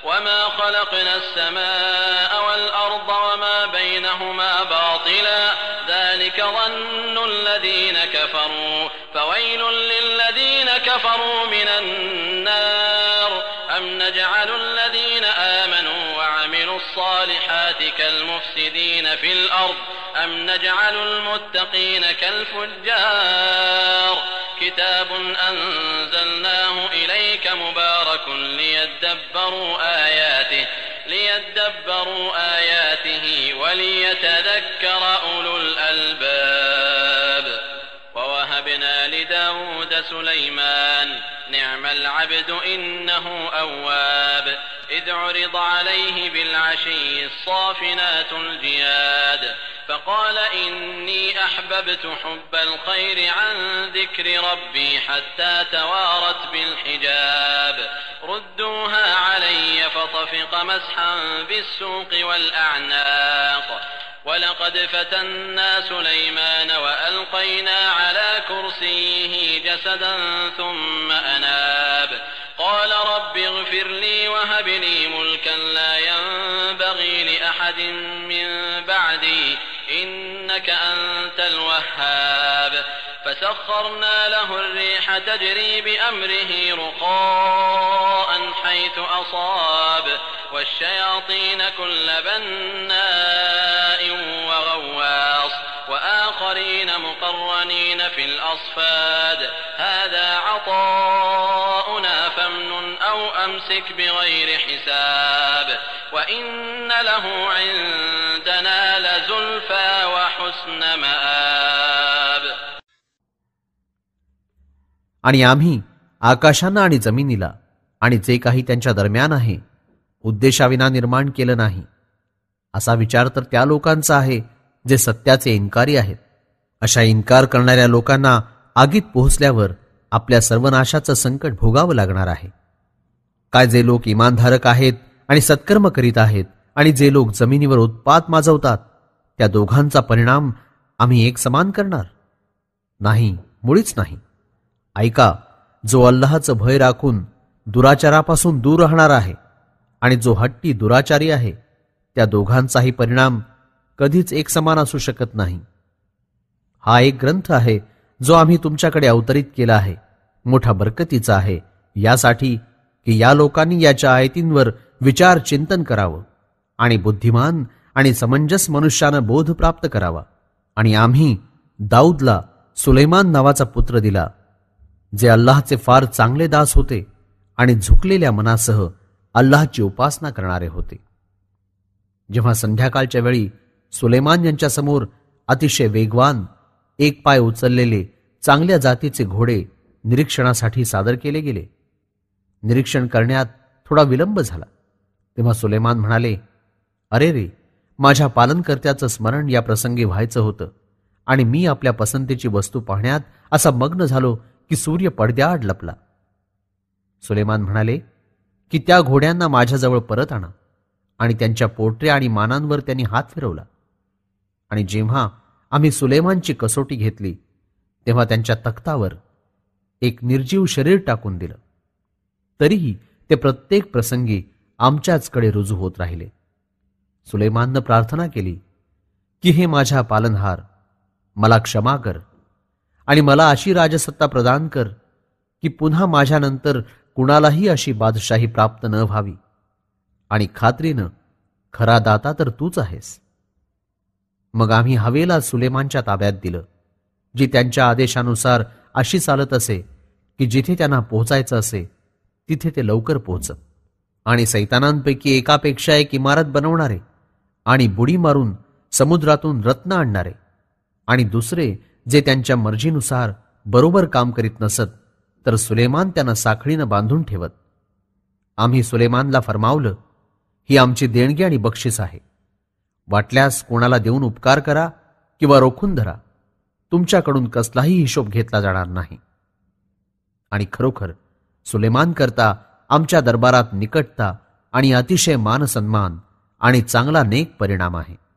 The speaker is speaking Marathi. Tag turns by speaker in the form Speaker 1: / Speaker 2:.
Speaker 1: وما خلقنا السماء والأرض وما بينهما باطلا ذلك ظن الذين كفروا فويل للذين كفروا من النار أم نجعل الذين آمنوا وعملوا الصالحات كالمفسدين في الأرض أم نجعل المتقين كالفجار كتاب أنزلناه إليك مبارك ليدبروا آياته وليتذكر أولو الألباب ووهبنا لداود سليمان نعم العبد إنه أواب إذ عرض عليه بالعشي الصافنات الجياد فقال إني أحببت حب الخير عن ذكر ربي حتى توارت بالحجاب ردوها علي فطفق مسحا بالسوق والأعناق ولقد فتنا سليمان وألقينا على كرسيه جسدا ثم أناب قال رب اغفر لي وهب لي ملكا لا ينبغي لأحد من بعدي إنك أنت الوهاب فسخرنا له الريح تجري بأمره رخاء حيث أصاب والشياطين كل بناء وغواص وآخرين مقرنين في الأصفاد هذا عطاؤنا فامنن أو أمسك بغير حساب وإن له عندنا لزلفى وحسن مآب.
Speaker 2: आणि आम्ही आकाशांना आणि जमिनीला आणि जे काही त्यांच्या दरम्यान आहे उद्देशाविना निर्माण केलं नाही. असा विचार तर त्या लोकांचा आहे जे सत्याचे इन्कारी आहेत. अशा इन्कार करणाऱ्या लोकांना आगीत पोहोचल्यावर आपल्या सर्वनाशाचं संकट भोगावं लागणार आहे. काय जे लोक इमानधारक आहेत आणि सत्कर्म करीत आहेत आणि जे लोक जमिनीवर उत्पात माजवतात त्या दोघांचा परिणाम आम्ही एक समान करणार नाही, मुळीच नाही. ऐका, जो अल्लाहचं भय राखून दुराचारापासून दूर राहणार आहे आणि जो हट्टी दुराचारी आहे त्या दोघांचाही परिणाम कधीच एक समान असू शकत नाही. हा एक ग्रंथ आहे जो आम्ही तुमच्याकडे अवतरित केला आहे, मोठा बरकतीचा आहे, यासाठी की या लोकांनी याच्या आयतींवर विचार चिंतन करावं आणि बुद्धिमान आणि समंजस मनुष्यानं बोध प्राप्त करावा. आणि आम्ही दाऊदला सुलेमान नावाचा पुत्र दिला, जे अल्लाहचे फार चांगले दास होते आणि झुकलेल्या मनासह अल्लाहची उपासना करणारे होते. जेव्हा संध्याकाळच्या वेळी सुलेमान यांच्यासमोर अतिशय वेगवान एक पाय उचललेले चांगल्या जातीचे घोडे निरीक्षणासाठी सादर केले गेले. निरीक्षण करण्यात थोडा विलंब झाला तेव्हा सुलेमान म्हणाले, अरे रे, माझ्या पालनकर्त्याचं स्मरण या प्रसंगी व्हायचं होतं आणि मी आपल्या पसंतीची वस्तू पाहण्यात असा मग्न झालो की सूर्य पडद्याआड लपला. सुलेमान म्हणाले की त्या घोड्यांना माझ्याजवळ परत आणा. आणि त्यांच्या पोटऱ्या आणि मानांवर त्यांनी हात फिरवला. आणि जेव्हा आम्ही सुलेमानची कसोटी घेतली तेव्हा त्यांच्या तख्तावर एक निर्जीव शरीर टाकून दिलं. तरीही ते प्रत्येक प्रसंगी आमच्याचकडे रुजू होत राहिले. सुलेमाननं प्रार्थना केली की हे माझ्या पालनहार, मला क्षमा कर आणि मला अशी राजसत्ता प्रदान कर की पुन्हा माझ्यानंतर कुणालाही अशी बादशाही प्राप्त न व्हावी. आणि खात्रीनं खरा दाता तर तूच आहेस. मग आम्ही हवेला सुलेमानच्या ताब्यात दिलं, जी त्यांच्या आदेशानुसार अशी चालत असे की जिथे त्यांना पोहोचायचं असे तिथे ते लवकर पोहोचत. आणि सैतानांपैकी एकापेक्षा एक इमारत बनवणारे आणि बुडी मारून समुद्रातून रत्न आणणारे आणि दुसरे जे त्यांच्या मर्जीनुसार बरोबर काम करीत नसत तर सुलेमान त्यांना साखळीनं बांधून ठेवत. आम्ही सुलेमानला फरमावलं, ही आमची देणगी आणि बक्षीस आहे. वाटल्यास कोणाला देऊन उपकार करा किंवा रोखून धरा, तुमच्याकडून कसलाही हिशोब घेतला जाणार नाही. आणि खरोखर सुलेमान करता आमच्या दरबारात निकटता आणि अतिशय मानसन्मान आणि चांगला नेक परिणाम आहे.